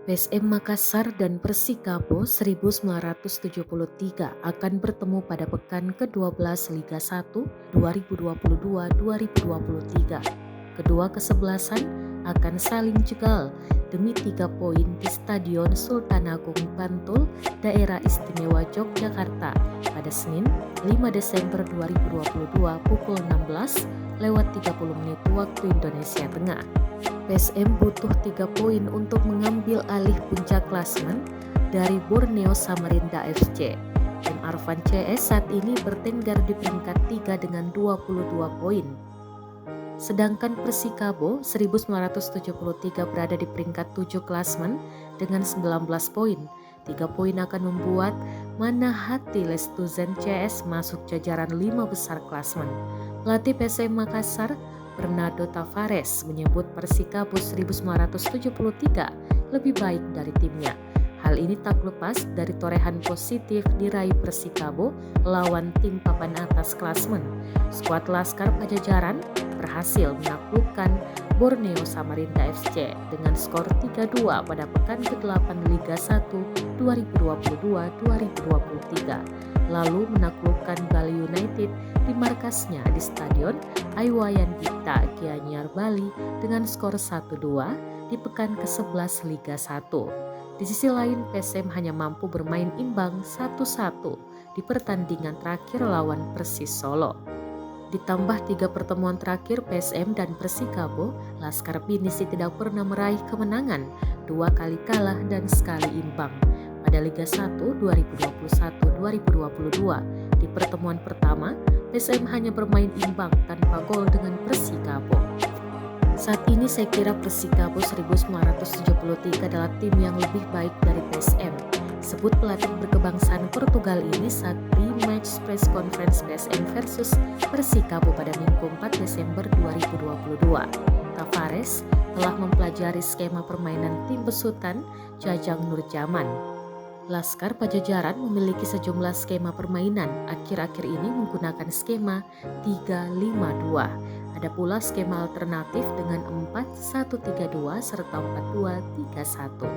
PSM Makassar dan Persikabo 1973 akan bertemu pada pekan ke-12 Liga 1 2022-2023. Kedua kesebelasan akan saling jegal demi 3 poin di Stadion Sultan Agung Bantul, Daerah Istimewa Yogyakarta pada Senin 5 Desember 2022 pukul 16:30 waktu Indonesia Tengah. PSM butuh 3 poin untuk mengambil alih puncak klasemen dari Borneo Samarinda FC. Tim Arfan CS saat ini bertengger di peringkat 3 dengan 22 poin. Sedangkan Persikabo 1973 berada di peringkat 7 klasemen dengan 19 poin. 3 poin akan membuat Manahati Lestuzen CS masuk jajaran 5 besar klasemen. Pelatih PSM Makassar Bernardo Tavares menyebut Persikabo 1973 lebih baik dari timnya. Hal ini tak lepas dari torehan positif diraih Persikabo lawan tim papan atas klasemen. Skuad Laskar Pajajaran berhasil menaklukkan Borneo Samarinda FC dengan skor 3-2 pada pekan ke-8 Liga 1 2022-2023. Lalu menaklukkan Bali United di markasnya di Stadion Iwayan Dipta Gianyar Bali dengan skor 1-2 di pekan ke-11 Liga 1. Di sisi lain, PSM hanya mampu bermain imbang 1-1 di pertandingan terakhir lawan Persis Solo. Ditambah 3 pertemuan terakhir PSM dan Persikabo, Laskar Pinisi tidak pernah meraih kemenangan, 2 kali kalah dan sekali imbang. Pada Liga 1 2021-2022, di pertemuan pertama, PSM hanya bermain imbang tanpa gol dengan Persikabo. Saat ini saya kira Persikabo 1973 adalah tim yang lebih baik dari PSM, sebut pelatih berkebangsaan Portugal ini saat pre-match press conference PSM versus Persikabo pada Minggu 4 Desember 2022. Tavares telah mempelajari skema permainan tim besutan Jajang Nurjaman. Laskar Pajajaran memiliki sejumlah skema permainan, akhir-akhir ini menggunakan skema 3-5-2. Ada pula skema alternatif dengan 4-1-3-2 serta 4-2-3-1.